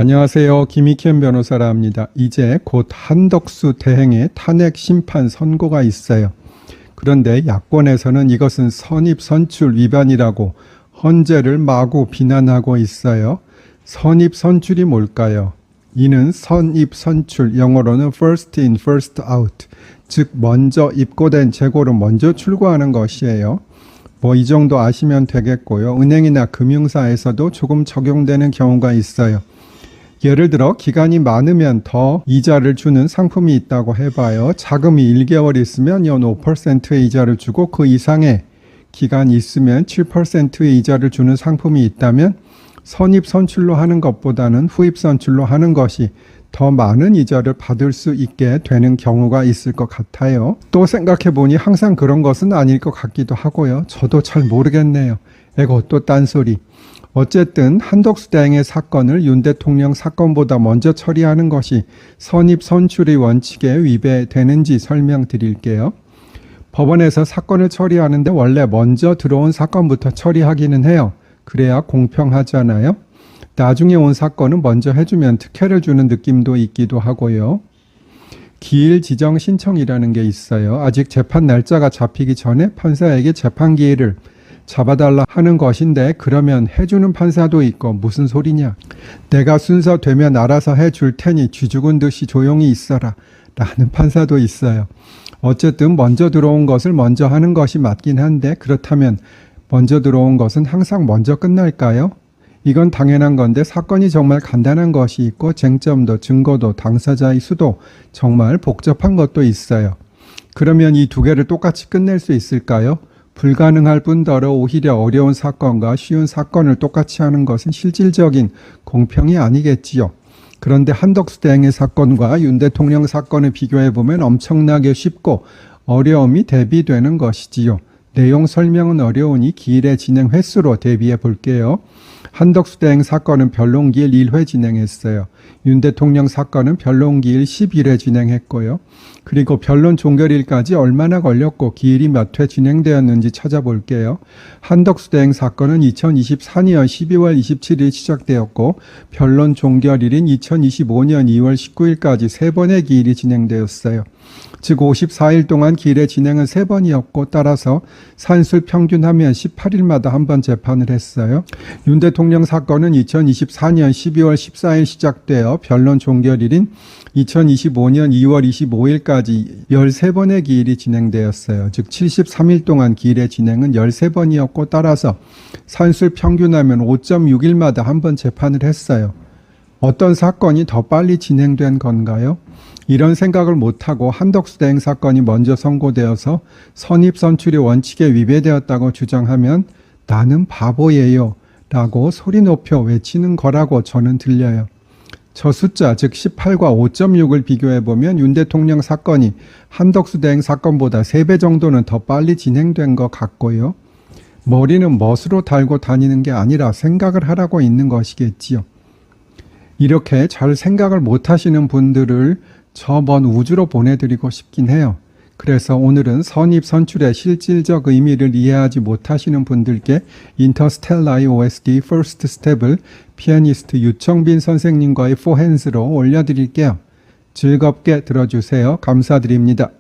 안녕하세요. 김익현 변호사라 합니다. 이제 곧 한덕수 대행의 탄핵 심판 선고가 있어요. 그런데 야권에서는 이것은 선입선출 위반이라고 헌재를 마구 비난하고 있어요. 선입선출이 뭘까요? 이는 선입선출, 영어로는 first in, first out, 즉 먼저 입고된 재고로 먼저 출고하는 것이에요. 이 정도 아시면 되겠고요. 은행이나 금융사에서도 조금 적용되는 경우가 있어요. 예를 들어 기간이 많으면 더 이자를 주는 상품이 있다고 해봐요. 자금이 1개월 있으면 연 5%의 이자를 주고 그 이상의 기간이 있으면 7%의 이자를 주는 상품이 있다면 선입선출로 하는 것보다는 후입선출로 하는 것이 더 많은 이자를 받을 수 있게 되는 경우가 있을 것 같아요. 또 생각해보니 항상 그런 것은 아닐 것 같기도 하고요. 저도 잘 모르겠네요. 에고 또 딴소리. 어쨌든 한덕수 대행의 사건을 윤 대통령 사건보다 먼저 처리하는 것이 선입선출의 원칙에 위배되는지 설명드릴게요. 법원에서 사건을 처리하는데 원래 먼저 들어온 사건부터 처리하기는 해요. 그래야 공평하잖아요. 나중에 온 사건은 먼저 해주면 특혜를 주는 느낌도 있기도 하고요. 기일 지정 신청이라는 게 있어요. 아직 재판 날짜가 잡히기 전에 판사에게 재판 기일을 잡아달라 하는 것인데 그러면 해주는 판사도 있고 무슨 소리냐. 내가 순서 되면 알아서 해줄 테니 쥐죽은 듯이 조용히 있어라 라는 판사도 있어요. 어쨌든 먼저 들어온 것을 먼저 하는 것이 맞긴 한데 그렇다면 먼저 들어온 것은 항상 먼저 끝날까요? 이건 당연한 건데 사건이 정말 간단한 것이 있고 쟁점도 증거도 당사자의 수도 정말 복잡한 것도 있어요. 그러면 이 두 개를 똑같이 끝낼 수 있을까요? 불가능할 뿐더러 오히려 어려운 사건과 쉬운 사건을 똑같이 하는 것은 실질적인 공평이 아니겠지요. 그런데 한덕수 대행의 사건과 윤 대통령 사건을 비교해보면 엄청나게 쉽고 어려움이 대비되는 것이지요. 내용 설명은 어려우니 기일의 진행 횟수로 대비해 볼게요. 한덕수 대행 사건은 변론기일 1회 진행했어요. 윤 대통령 사건은 변론기일 11회 진행했고요. 그리고 변론 종결일까지 얼마나 걸렸고 기일이 몇 회 진행되었는지 찾아볼게요. 한덕수 대행 사건은 2024년 12월 27일 시작되었고 변론 종결일인 2025년 2월 19일까지 3번의 기일이 진행되었어요. 즉 54일 동안 기일의 진행은 3번이었고 따라서 산술 평균하면 18일마다 한 번 재판을 했어요. 윤 대통령 사건은 2024년 12월 14일 시작되어 변론 종결일인 2025년 2월 25일까지 13번의 기일이 진행되었어요. 즉 73일 동안 기일의 진행은 13번이었고 따라서 산술 평균하면 5.6일마다 한 번 재판을 했어요. 어떤 사건이 더 빨리 진행된 건가요? 이런 생각을 못하고 한덕수 대행 사건이 먼저 선고되어서 선입선출의 원칙에 위배되었다고 주장하면 나는 바보예요 라고 소리 높여 외치는 거라고 저는 들려요. 저 숫자 즉 18과 5.6을 비교해보면 윤 대통령 사건이 한덕수 대행 사건보다 3배 정도는 더 빨리 진행된 것 같고요. 머리는 멋으로 달고 다니는 게 아니라 생각을 하라고 있는 것이겠지요. 이렇게 잘 생각을 못 하시는 분들을 저 먼 우주로 보내드리고 싶긴 해요. 그래서 오늘은 선입선출의 실질적 의미를 이해하지 못하시는 분들께 인터스텔라의 OST First Step을 피아니스트 유청빈 선생님과의 포핸즈로 올려드릴게요. 즐겁게 들어주세요. 감사드립니다.